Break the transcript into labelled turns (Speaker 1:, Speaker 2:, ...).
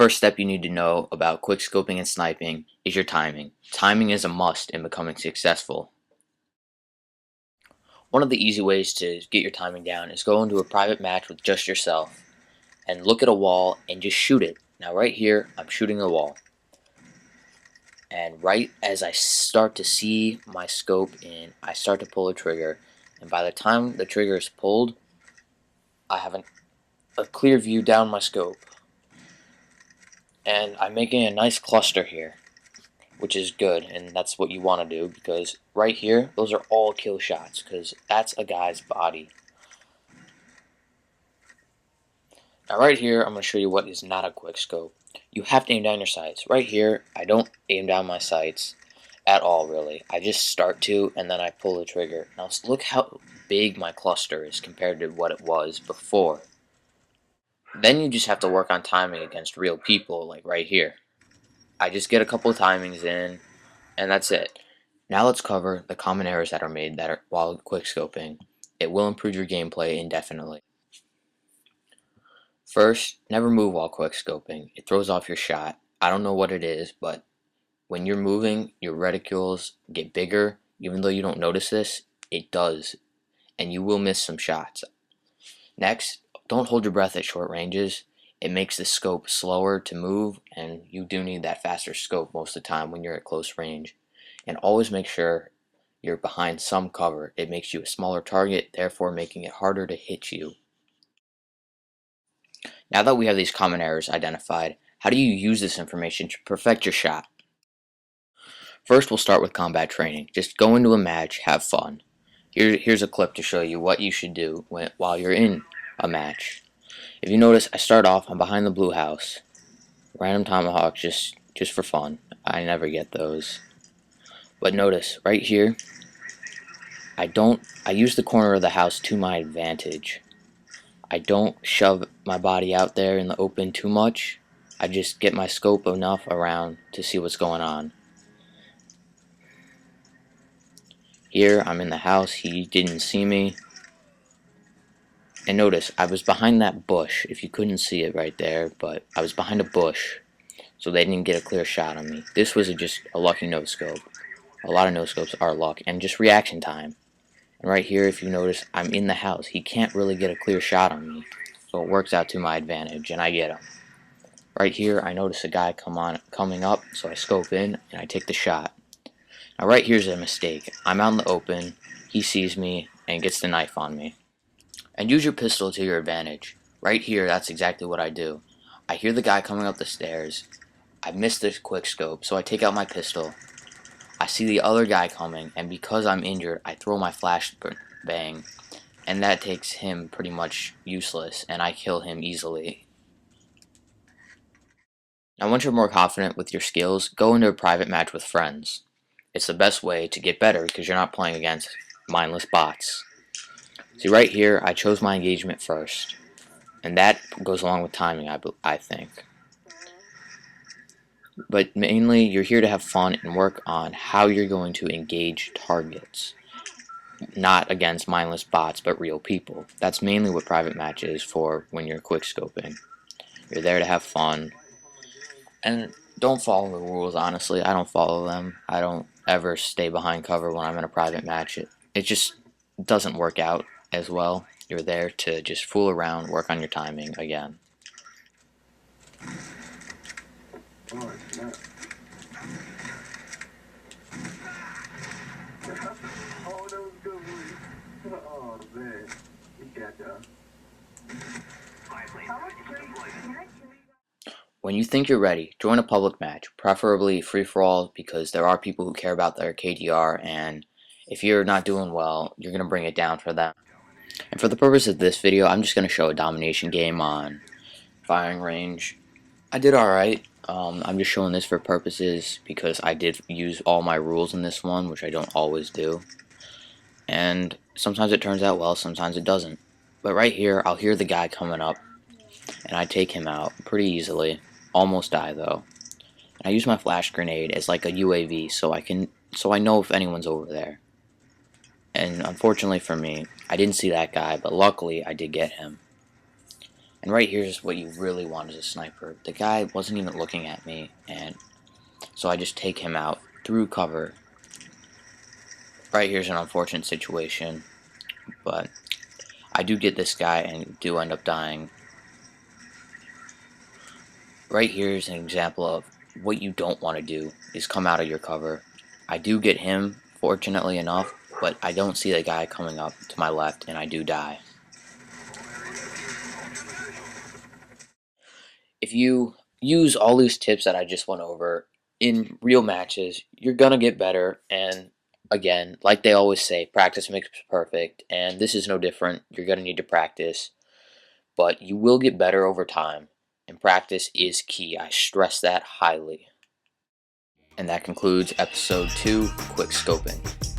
Speaker 1: First step you need to know about quickscoping and sniping is your timing. Timing is a must in becoming successful. One of the easy ways to get your timing down is go into a private match with just yourself and look at a wall and just shoot it. Now right here, I'm shooting the wall. And right as I start to see my scope in, I start to pull the trigger. And by the time the trigger is pulled, I have a clear view down my scope. And I'm making a nice cluster here, which is good, and that's what you want to do, because right here, those are all kill shots, because that's a guy's body. Now right here, I'm going to show you what is not a quick scope. You have to aim down your sights. Right here, I don't aim down my sights at all, really. I just start to, and then I pull the trigger. Now look how big my cluster is compared to what it was before. Then you just have to work on timing against real people, like right here. I just get a couple of timings in, and that's it. Now let's cover the common errors that are made while quickscoping. It will improve your gameplay indefinitely. First, never move while quickscoping. It throws off your shot. I don't know what it is, but when you're moving, your reticules get bigger. Even though you don't notice this, it does, and you will miss some shots. Next, don't hold your breath at short ranges. It makes the scope slower to move, and you do need that faster scope most of the time when you're at close range. And always make sure you're behind some cover. It makes you a smaller target, therefore making it harder to hit you. Now that we have these common errors identified, how do you use this information to perfect your shot? First, we'll start with combat training. Just go into a match, have fun. Here's a clip to show you what you should do while you're in a match. If you notice, I start off, I'm behind the blue house. Random tomahawk just for fun. I never get those. But notice, right here, I use the corner of the house to my advantage. I don't shove my body out there in the open too much. I just get my scope enough around to see what's going on. Here, I'm in the house, he didn't see me. And notice, I was behind that bush, if you couldn't see it right there, but I was behind a bush, so they didn't get a clear shot on me. This was just a lucky no-scope. A lot of no-scopes are luck, and just reaction time. And right here, if you notice, I'm in the house. He can't really get a clear shot on me, so it works out to my advantage, and I get him. Right here, I notice a guy coming up, so I scope in, and I take the shot. Now right here's a mistake. I'm out in the open, he sees me, and gets the knife on me. And use your pistol to your advantage. Right here, that's exactly what I do. I hear the guy coming up the stairs. I miss this quick scope, so I take out my pistol. I see the other guy coming, and because I'm injured, I throw my flashbang, and that takes him pretty much useless, and I kill him easily. Now once you're more confident with your skills, go into a private match with friends. It's the best way to get better because you're not playing against mindless bots. See right here, I chose my engagement first, and that goes along with timing, I think. But mainly, you're here to have fun and work on how you're going to engage targets. Not against mindless bots, but real people. That's mainly what private match is for when you're quickscoping. You're there to have fun, and don't follow the rules, honestly. I don't follow them. I don't ever stay behind cover when I'm in a private match. It just doesn't work out as well. You're there to just fool around, work on your timing again. When you think you're ready, join a public match, preferably free-for-all, because there are people who care about their KDR, and if you're not doing well, you're going to bring it down for them. And for the purpose of this video, I'm just going to show a domination game on firing range. I did alright. I'm just showing this for purposes because I did use all my rules in this one, which I don't always do. And sometimes it turns out well, sometimes it doesn't. But right here, I'll hear the guy coming up, and I take him out pretty easily. Almost die though. And I use my flash grenade as like a UAV, so I know if anyone's over there. And unfortunately for me, I didn't see that guy, but luckily I did get him. And right here is what you really want as a sniper. The guy wasn't even looking at me, and so I just take him out through cover. Right here's an unfortunate situation, but I do get this guy and do end up dying. Right here is an example of what you don't want to do is come out of your cover. I do get him, fortunately enough, but I don't see the guy coming up to my left, and I do die. If you use all these tips that I just went over in real matches, you're gonna get better. And again, like they always say, practice makes perfect, and this is no different. You're gonna need to practice, but you will get better over time, and practice is key. I stress that highly. And that concludes episode 2, Quickscoping.